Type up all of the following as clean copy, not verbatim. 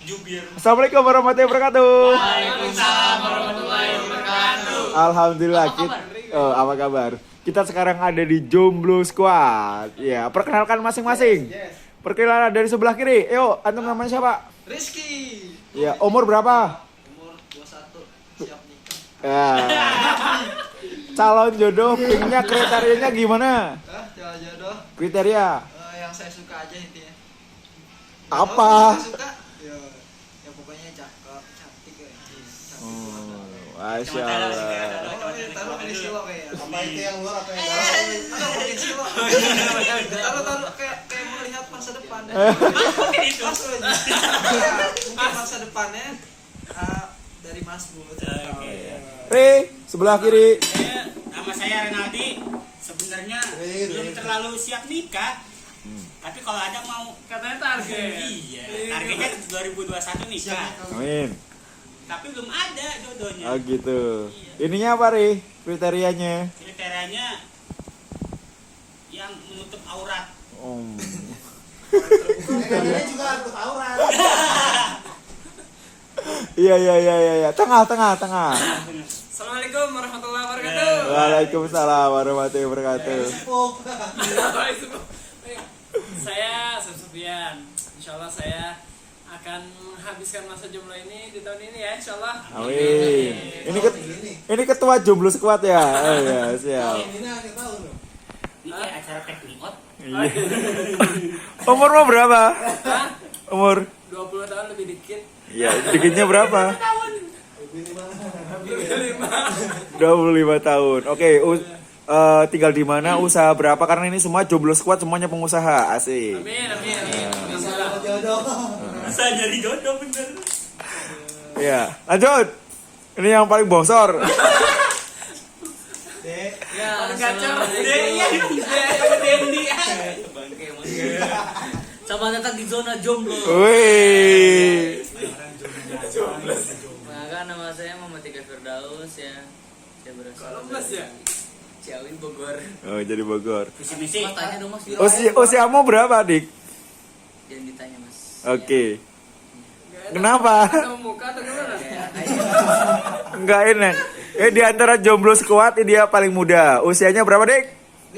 Jubir. Assalamualaikum warahmatullahi wabarakatuh. Waalaikumsalam warahmatullahi wabarakatuh. Alhamdulillah. Apa kabar? Kita sekarang ada di Jomblo Squad. Ya, perkenalkan masing-masing. Perkenalan dari sebelah kiri. Yo, antum namanya siapa? Rizky. Ya, umur berapa? Umur 21, siap nikah. Ya. Calon jodoh, pinknya kriterianya gimana? Jalan jodoh. Kriteria Yang saya suka aja intinya. apa? Yang suka? Ya pokoknya cakep, cantik kayak cantik. Masya Allah. Taruh di silok kayak. Apa itu yang luar atau yang Taruh dalam? pakai silok. Taruh kayak melihat masa depan. Langsung aja. Mungkin masa depannya dari Mas Bud. Sebelah kiri. Nama saya Renaldi. Sebenarnya belum terlalu siap nikah. Tapi kalau ada mau Katanya target. iya, targetnya 2021 nikah. Amin. Tapi belum ada jodohnya. Oh gitu. Ininya apa, Ri? Kriterianya? Kriterianya yang menutup aurat. Kayaknya juga untuk aurat. Iya. Tengah. Assalamualaikum warahmatullahi wabarakatuh. Waalaikumsalam warahmatullahi wabarakatuh. Saya Sofian. Insyaallah saya akan menghabiskan masa jomblo ini di tahun ini ya, insyaallah. Amin. Ini ketua Jomblo Squad ya. Oh iya, siap. Ini akhir tahun loh. Ini kayak acara teknikot. Iya. Umurmu berapa? Hah? Umur? 20 tahun lebih dikit. Ya, dikitnya berapa? 25 tahun. Oke, tinggal di mana, usaha berapa? Karena ini semua Jomblo Squad semuanya pengusaha. Asik. Amin. Bisa dapat jodoh. Bisa jadi jodoh bener. Iya, lanjut. Ini yang paling bosor. Dek, Ya, Gacor. assalamualaikum. Dendi. Bangke emang. Selamat datang di zona jomblo. Wih. Maka nama saya Muhammad Tika Firdaus ya. Saya berasal Lemes ya? Ciawi Bogor. Oh, jadi Bogor. Misi-misi. Mas tanya dong Mas. Usiamu berapa, Dik? Jangan ditanya Mas. Oke. Kenapa? Atau muka atau gimana? Enggak enak. Di antara Jomblo Squad ini dia paling muda. Usianya berapa, Dik?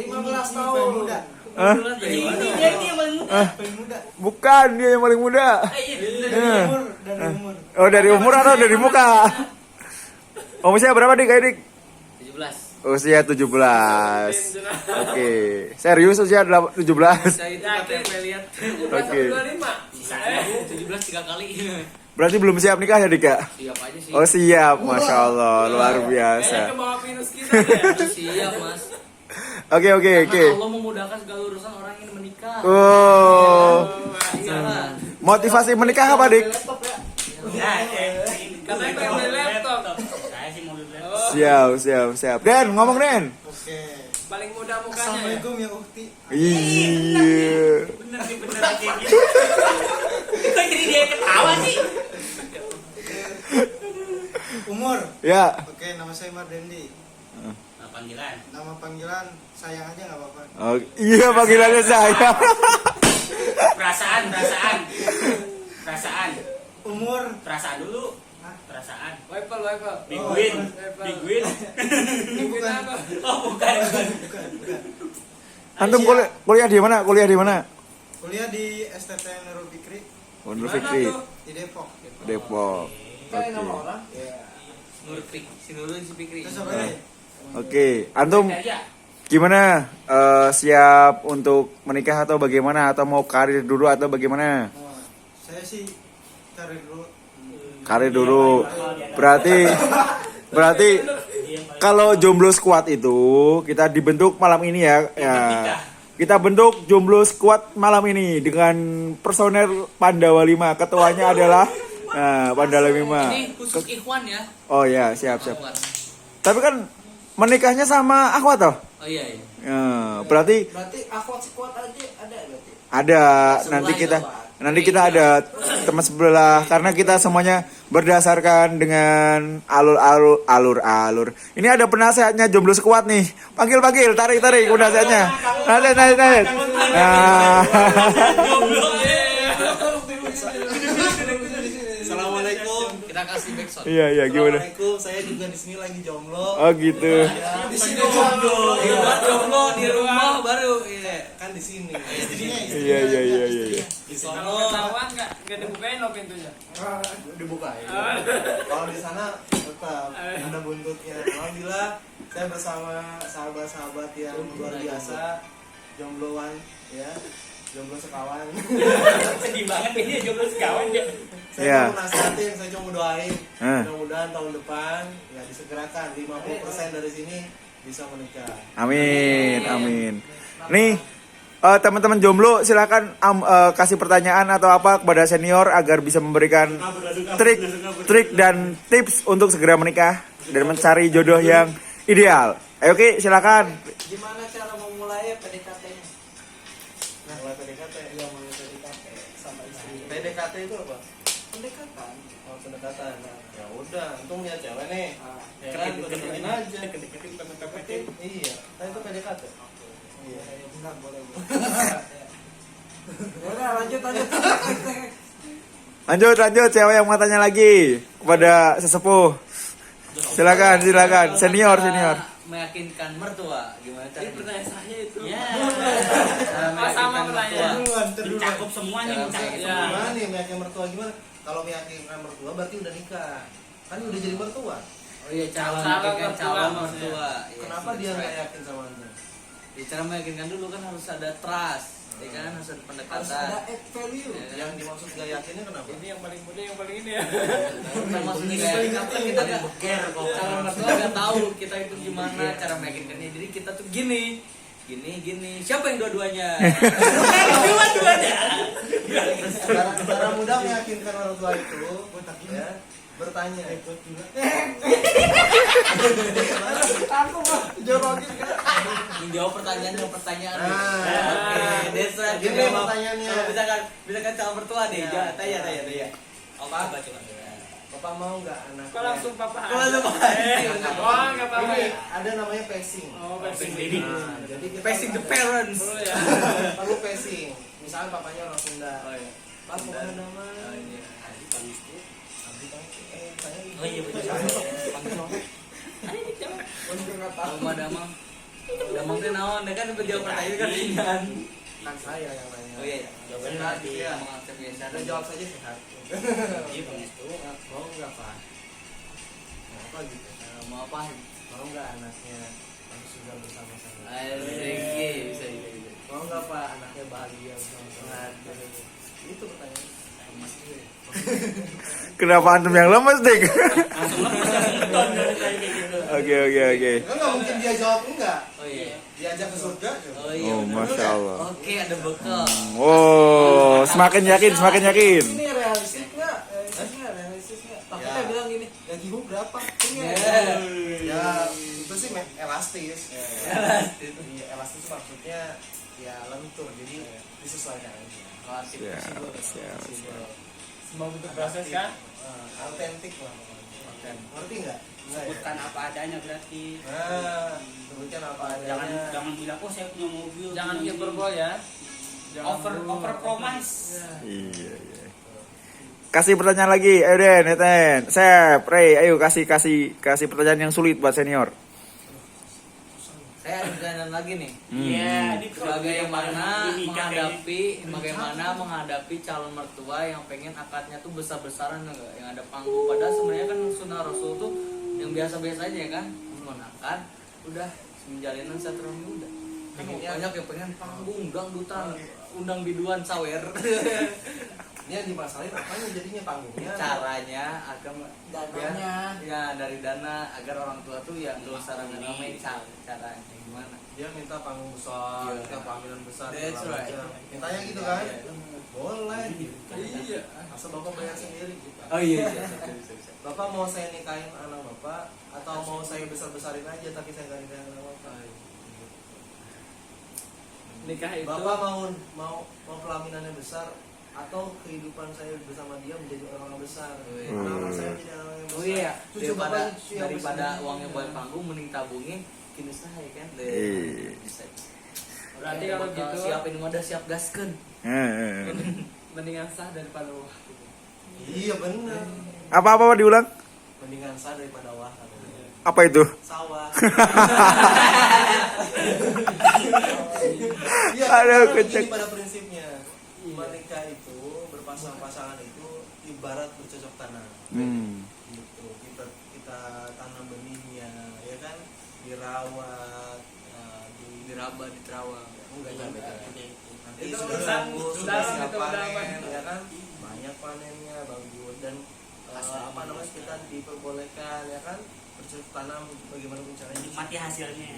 15 tahun. muda. Hah? Ini yang paling muda. Paling muda. Bukan, dia yang paling muda. Dari umur. Oh, dari umur atau dari muka? Usia berapa, Dik? Kayak Dik? 17. Usia 17. Oke. Serius usia 17? Saya itu KTP lihat. Oke. 25. 17 3 kali. Berarti belum siap nikah ya, Dik? Ya? Siap aja sih. Oh, siap. Masya Allah, luar Kayaknya biasa. ke bawah minus kita ya. Siap Mas. Oke. Karena Allah memudahkan segala urusan orang yang menikah. Oh. Iyalah. Motivasi menikah apa, Dik? Katanya pengen beli laptop. Saya sih mau beli laptop. Siap. Den, ngomong Den. Oke. Paling muda mukanya ya. Assalamualaikum ya Ukti. Iya. Bener kayak gitu. Kok jadi dia ketawa sih? Umur. Ya. Oke, nama saya Mardendi. Nah, panggilan. Nama panggilan sayang aja nggak apa-apa. Oh, iya panggilannya saya. Perasaan. Umur. Perasaan dulu. Perasaan. Wiper. Big win. Ini bukan. apa? Oh, bukan. Antum kuliah di mana? Kuliah di STT Nurul Fikri Nurul Mana Fikri, tuh? di Depok. Depok. Kayak nama Oke. orang. Nur Fik, si Nurul si Fikri. Terus apa nih? Oke, antum Aja. gimana? Siap untuk menikah atau bagaimana? Atau mau karir dulu atau bagaimana? Oh, saya sih cari dulu. Karir dulu. Berarti kalau Jomblo Squad itu kita dibentuk malam ini ya. Kita bentuk Jomblo Squad malam ini dengan personel Pandawa 5. Ketuanya adalah Pandawa 5. Ini khusus Ikhwan ya. Oh ya, siap. Ikhwan. Tapi kan menikahnya sama Akhwat toh? Oh iya. Ya, berarti Berarti aku squad aja ada berarti. ada nanti kita ada teman sebelah karena kita semuanya berdasarkan dengan alur. Ini ada penasehatnya Jomblo Squad nih. Panggil, tarik penasehatnya. Naik. Nah. Assalamualaikum. Kita kasih backsound. Iya iya gimana? Assalamualaikum. Saya juga di sini lagi jomblo. Oh gitu. Ya, di sini jomblo. Jomblo di rumah baru. Iya, kan di sini. Iya iya iya iya. Di Kalau sono ketahuan nggak dibukain lo pintunya. dibukain. Kalau di sana tetap ada buntutnya. Alhamdulillah saya bersama sahabat-sahabat yang luar biasa, jombloan ya, jomblo sekawan. Sedih banget ini jomblo sekawan dia. Saya Iya. mau nasihatin, saya cuma doain. Eh. Mudah-mudahan tahun depan ya disegerakan 50% dari sini bisa menikah. Amin amin. Nih teman-teman jomblo silakan kasih pertanyaan atau apa kepada senior agar bisa memberikan trik dan tips untuk segera menikah dan mencari jodoh yang ideal. Ayo Ki, silakan. Gimana cara memulai PDKT-nya? Nah, mulai PDKT, ya mulai PDKT sama istri. PDKT itu apa? Pendekatan. Oh, pendekatan. Nah, ya udah, untung lihat cewek nih. Keren, deketin aja. Iya, kan itu PDKT. Iya, benar boleh. Udah, lanjut. Lanjut cewek yang mau tanya lagi kepada sesepuh. Silakan senior. Meyakinkan mertua gimana Ini caranya? pertanyaan saya itu. Ya. Sama pertanyaan. Mencakup semua nih, mencakup Ya. semua. Gimana nih meyakinkan mertua gimana? Kalau meyakinkan mertua berarti udah nikah. Kan udah jadi mertua. Oh iya, calon Calon meyakinkan mertua calon maksudnya. mertua. Iya, Kenapa that's dia nggak right. yakin sama anda? Ya, cara meyakinkan dulu kan harus ada trust, ya kan, harus ada pendekatan. add value. Ya. Yang dimaksud nggak yakinnya kenapa? Ini yang paling muda yang paling ini ya. Bukan maksudnya kayak kita nggak calon mertua nggak tahu kita itu gimana cara meyakinkannya. Jadi kita tuh gini. Siapa yang dua-duanya? Cara mudah meyakinkan orang tua itu, ya, bertanya. Menjawab pertanyaan. Nah, Oke, desa. gini pertanyaannya. Kalau misalkan calon mertua nih, Ya. tanya. Apa? Bapak mau nggak anak? Kok langsung papa? Kok langsung papa? Oh, nggak apa-apa Ini ya. ada namanya pacing. Oh, passing Jadi Nah, jadi kita Facing the parents. Perlu ya. perlu pacing. Misalnya papanya orang Sunda. Oh iya. Pak, mau ada nama? Oh, iya. Abdi Pangestu. Saya Oh iya betul. Oh, juga nggak tahu. Rumah damang. Damang teh naon? Dia kan menjawab pertanyaan kan ringan. Kan saya yang nanya. Oh iya. Jawabannya Sehat, tadi iya. ya. Mengakses biasa. Udah jawab saja sehat. Iya Pangestu. Mau nggak Pak? Mau apa gitu? Mau apa? Mau nggak anaknya harus sudah bersama-sama? Asik, bisa. Mau nggak Pak anaknya bahagia bersama-sama? Itu pertanyaan. Kenapa antum yang lemes, Dik? Langsung lepas langsung beton dari kayak gitu. Oke. Kan nggak mungkin dia jawab enggak. Oh iya. Diajak ke surga. Oh iya. Oh, bener. Masya Allah. Oke, ada bekal. Oh, semakin yakin. Ini realistis nggak? Realistis nggak? Takutnya Ya. bilang gini, gaji gue berapa? Ini Ya. ya itu sih elastis. Elastis. Iya, elastis itu maksudnya ya lentur, jadi disesuaikan aja. Siap. Semua butuh proses kan? Autentik lah pokoknya. Ngerti nggak? Sebutkan apa adanya berarti. Nah, sebutkan apa adanya. Jangan bilang oh saya punya mobil. Jangan hiperbol ya. over promise. Iya. Kasih pertanyaan lagi, ayo Den, Sep, Ray, ayo kasih pertanyaan yang sulit buat senior. Saya ada pertanyaan lagi nih. Iya, ini Bagaimana menghadapi calon mertua yang pengen akadnya tuh besar-besaran enggak, yang ada panggung, padahal sebenarnya kan sunnah Rasul tuh yang biasa-biasa aja kan, cuma akad udah menjalinan silaturahmi udah. Kan banyak yang pengen panggung, dangdutan, undang biduan sawer. Ini yang dimasalahin apanya jadinya panggungnya. Caranya agar Dananya. ya dari dana agar orang tua tuh ya nggak usah ramai-ramai, caranya gimana? Dia minta panggung besar, Iya. minta panggilan besar. That's segala right. macam. Mintanya gitu kan? Iya. Boleh gitu. Iya. Asal bapak bayar sendiri gitu. Oh iya. Bapak mau saya nikahin anak bapak atau mau saya besar-besarin aja tapi saya nggak nikahin anak bapak? Nikah itu. Bapak mau pelaminannya besar atau kehidupan saya bersama dia menjadi orang besar? Oh iya. Anak saya menjadi orang yang besar. Oh iya, Cucu bapak daripada uangnya buat panggung mending tabungin kini saya kan. Iya. Bisa. Berarti kalau gitu siapin wadah siap gaskeun. Eh. mendingan sah daripada wah. Iya benar. Apa diulang? Mendingan sah daripada wah. katanya. Apa itu? Sawah. Aduh, karena kocak. begini pada prinsipnya menikah itu berpasangan itu ibarat bercocok tanam. Gitu. Kita tanam benihnya, ya kan, dirawat, diraba di terawang. enggak sampai nanti Itu sudah urusan tumbuh, sudah dalam, siap itu udah panen, apa? ya kan, banyak panennya bagus dan apa namanya kita diperbolehkan, ya kan, bercocok tanam bagaimana caranya Nikmati hasilnya.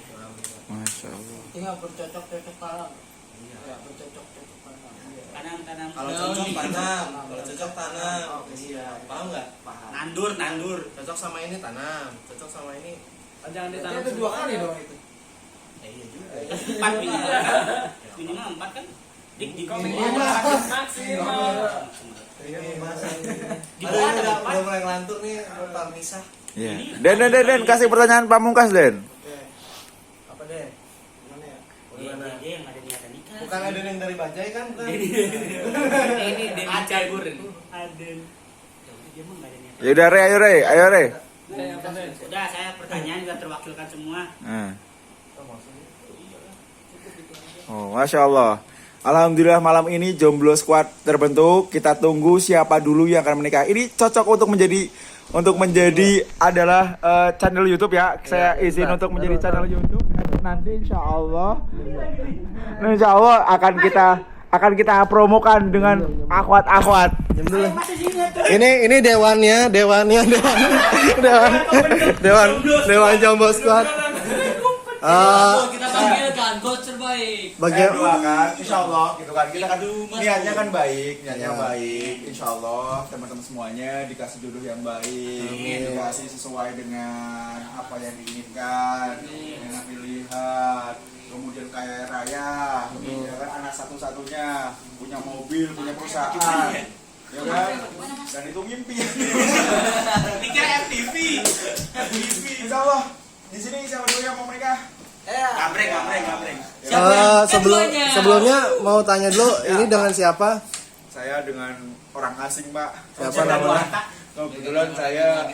Masya Allah. Tinggal bercocok-cocok tanam. Iya. Ya, bercocok-cocok tanam. Tanam-tanam. Kalau cocok tanam, kalau cocok tanam, iya, paham nggak? Paham. Nandur. Cocok sama ini tanam, cocok sama ini, Jangan ditanam Itu 2 kali semuanya. dong itu. iya juga. 4 minimal kan? Minimal 4 kan? Dik Maksimal. Ini masa ini. Di Aduh, bawah ini ada udah mulai ngelantur nih, ntar misah. Iya. Den, kasih pertanyaan pamungkas, Den. Apa deh? Gimana ya? Gimana? Dia yang ada niatan nikah. Bukan ada yang dari Bajai kan? Bukan. Ini Dewi Cagur ini. Aden. Dia mah nggak ada niatan. Ya udah, ayo Re. Apa nih? Udah, saya pertanyaan juga terwakilkan semua. Nah. Oh, maksudnya? Oh, Masya Allah. Alhamdulillah malam ini Jomblo Squad terbentuk. Kita tunggu siapa dulu yang akan menikah. Ini cocok untuk menjadi adalah channel YouTube ya. Saya izin untuk menjadi channel YouTube. Nanti insya Allah akan kita promokan dengan akhwat. Ini dewan Jomblo Squad. Kita panggilkan coach terbaik. Bagian Doakan, insya Allah gitu kan. Kita kan niatnya kan baik, insya Allah teman-teman semuanya dikasih jodoh yang baik, dikasih sesuai dengan apa yang diinginkan, dengan pilihan, kemudian kaya raya, ya kan, anak satu-satunya, punya mobil, punya perusahaan, ya kan, dan itu mimpi. Pikir FTV. Insya Allah di sini siapa dulu yang mau menikah? Gambreng. sebelumnya mau tanya dulu, ini dengan siapa? Saya dengan orang asing, Pak. Siapa namanya? Kebetulan saya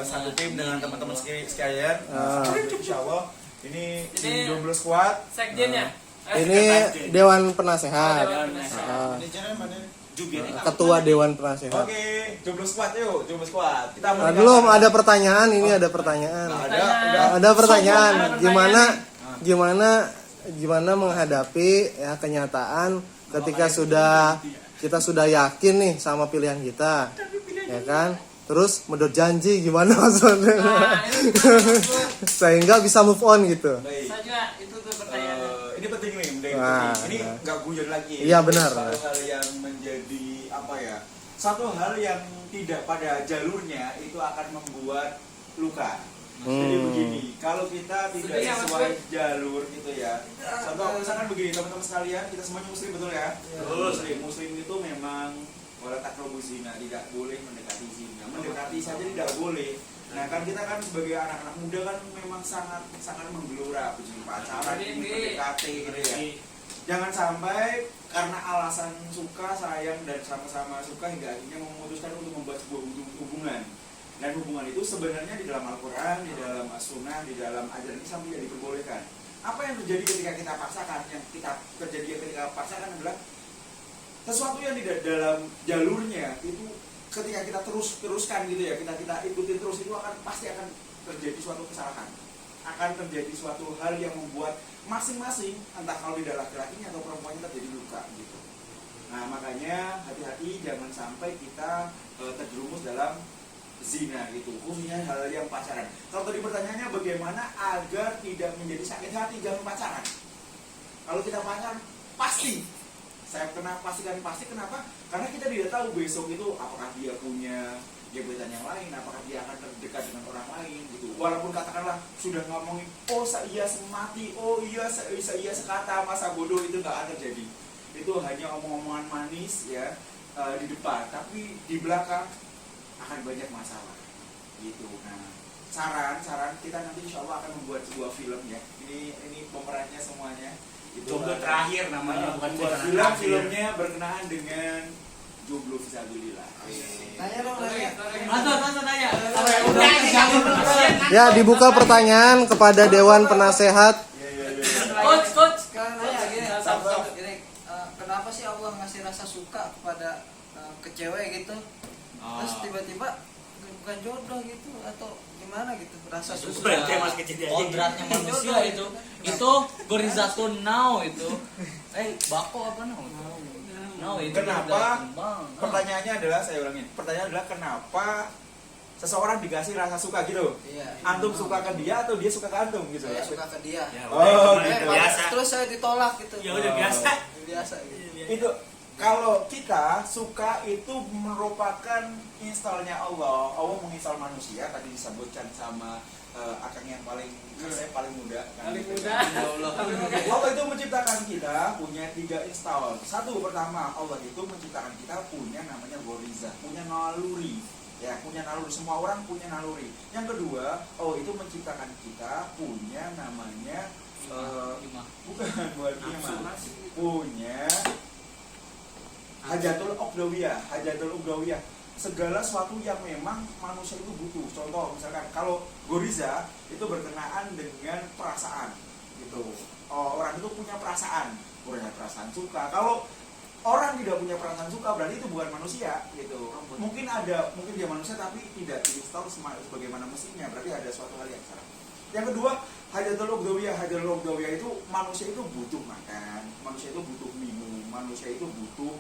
satu tim dengan teman-teman sekalian. Insya Allah ini tim Jomblo Squad. Sekjennya. Ini Dewan Penasehat. Ketua Dewan Penasehat. Oke, Jomblo Squad yuk, Jomblo Squad. Kita Nah, belum ada pertanyaan, ini ada pertanyaan. Ada pertanyaan, gimana menghadapi ya kenyataan ketika kita sudah yakin nih sama pilihan kita, ya kan? Terus medot janji gimana maksudnya? Sehingga bisa move on gitu. Baik. Saja itu tuh pertanyaannya. Ini penting nih, Nah, ini nggak guyon lagi. Iya, benar. Satu hal yang menjadi apa ya? Satu hal yang tidak pada jalurnya itu akan membuat luka. Jadi begini, kalau kita tidak Sedih ya, Mas sesuai Bud? jalur gitu ya. Contoh misalkan begini, teman-teman sekalian, kita semuanya muslim betul ya? Muslim itu memang wala taqrabu zina, tidak boleh mendekati zina. Mendekati saja tidak boleh. Nah kan kita kan sebagai anak-anak muda kan memang sangat menggelora begini pacaran, ini PDKT gitu ya. Jangan sampai karena alasan suka, sayang dan sama-sama suka hingga akhirnya memutuskan untuk membuat sebuah hubungan. Dan hubungan itu sebenarnya di dalam Al-Quran, di dalam As-Sunnah, di dalam ajaran Islam tidak diperbolehkan. Apa yang terjadi ketika kita paksakan? Yang terjadi ketika paksakan adalah sesuatu yang tidak dalam jalurnya itu ketika kita teruskan gitu ya, kita ikutin terus itu pasti akan terjadi suatu kesalahan, akan terjadi suatu hal yang membuat masing-masing entah kalau tidak laki-lakinya atau perempuannya terjadi luka gitu. Nah makanya hati-hati jangan sampai kita terjerumus dalam zina gitu, khususnya hal yang pacaran. Kalau tadi pertanyaannya bagaimana agar tidak menjadi sakit hati, jangan pacaran. Kalau kita pacaran pasti kenapa? Karena kita tidak tahu besok itu apakah dia punya gebetan yang lain, apakah dia akan terdekat dengan orang lain gitu. Walaupun katakanlah sudah ngomongin, oh saya semati, oh iya saya sekata, masa bodoh, itu nggak akan terjadi. Itu hanya omong-omongan manis ya di depan, tapi di belakang akan banyak masalah gitu. Nah saran kita nanti insya Allah akan membuat sebuah film ya. Ini pemerannya semuanya. Jomblo terakhir namanya, bukan buat filmnya berkenaan dengan jomblo fisabilillah. Nah Langsung tanya. Ya, dibuka pertanyaan kepada Dewan Penasehat. Coach. Sekarang nanya gini, gini, kenapa sih Allah ngasih rasa suka kepada ke cewek gitu? Terus tiba-tiba bukan jodoh gitu atau gimana gitu? Rasa suka. Berarti masih kecil aja. Kodratnya manusia itu. Itu gorizatun now itu. Bako apa now? Now itu. Kenapa? Bang. Pertanyaannya adalah, saya ulangin. Pertanyaannya adalah kenapa seseorang dikasih rasa suka gitu? Iya. Antum suka ke dia atau dia suka ke antum gitu? Saya suka ke dia. Ya, Oh, udah, gitu. biasa. Terus saya ditolak gitu. Ya udah biasa. Biasa gitu. Itu kalau kita suka itu merupakan instalnya Allah. Allah menginstal manusia, tadi disebutkan sama akang yang paling saya paling muda kan? Paling muda. Allah itu menciptakan kita punya 3 install. Satu, pertama, Allah itu menciptakan kita punya namanya goriza, punya naluri. Ya, punya naluri. Semua orang punya naluri. Yang kedua, Allah itu menciptakan kita punya namanya bukan iman. Punya hajatul uqdawiyah. Segala sesuatu yang memang manusia itu butuh. Contoh misalkan kalau goriza itu berkenaan dengan perasaan gitu. Orang itu punya perasaan suka. Kalau orang tidak punya perasaan suka berarti itu bukan manusia gitu. Mungkin dia manusia tapi tidak diinstal sebagaimana mestinya, berarti ada suatu hal yang salah. Yang kedua, hajatul uqdawiyah itu manusia itu butuh makan, manusia itu butuh minum, manusia itu butuh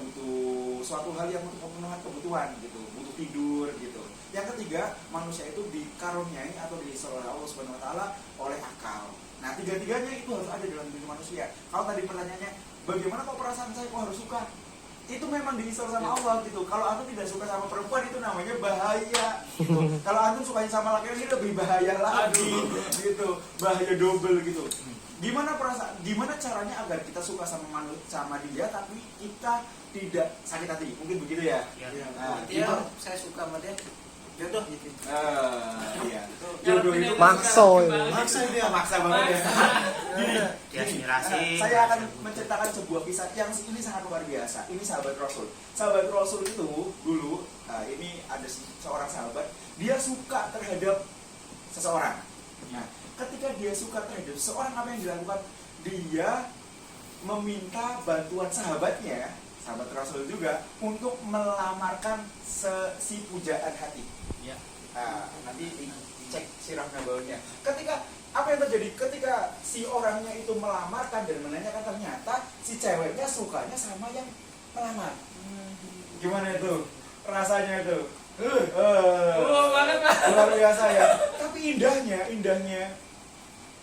butuh suatu hal yang untuk memenuhi kebutuhan gitu, butuh tidur gitu. Yang ketiga, manusia itu dikaruniai atau diinstal oleh Allah Subhanahu wa taala oleh akal. Nah, tiga-tiganya itu harus ada dalam diri manusia. Kalau tadi pertanyaannya, bagaimana kok perasaan saya kok harus suka? Itu memang diinstal sama Allah gitu. Kalau antum tidak suka sama perempuan itu namanya bahaya gitu. Kalau antum sukanya sama laki-laki lebih bahaya lagi gitu. Bahaya double gitu. Gimana caranya agar kita suka sama dia tapi kita tidak sakit hati? Mungkin begitu ya. Nah, Dia saya suka sama dia. Jodoh gitu. Iya. Jodoh itu Maksa banget ya. Ya, aspirasi. Saya akan menceritakan sebuah kisah yang ini sangat luar biasa. Ini sahabat Rasul. Sahabat Rasul itu dulu, ini ada seorang sahabat, dia suka terhadap seseorang. Nah, ketika dia suka terhadap seseorang, apa yang dilakukan? Dia meminta bantuan sahabatnya, sahabat Rasul juga, untuk melamarkan si pujaan hati. Ya. Nanti dicek sirah nabawiyah. Ketika apa yang terjadi? Ketika si orangnya itu melamarkan dan menanyakan, ternyata si ceweknya sukanya sama yang melamar. Gimana itu rasanya itu? Banget lah. Luar biasa ya. Tapi indahnya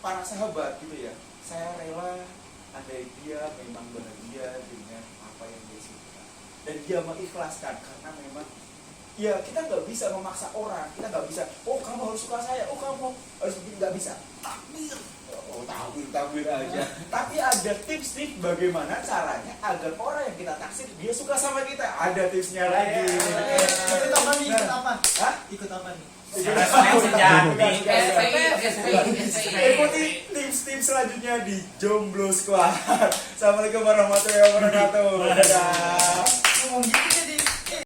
para sahabat gitu ya. Saya rela andai dia memang bahagia dengan apa yang dia suka, dan dia mengikhlaskan karena memang ya kita nggak bisa memaksa orang. Kita nggak bisa, oh kamu harus suka saya, oh kamu harus begini, nggak bisa. Takbir aja. Tapi ada tips-tips bagaimana caranya agar orang yang kita taksir dia suka sama kita. Ada tipsnya lagi. Ikut apa nih? Ikut apa? Hah? Ikut apa nih? Ikuti tips-tips selanjutnya di Jomblo Squad. Assalamualaikum warahmatullahi wabarakatuh. Dadah.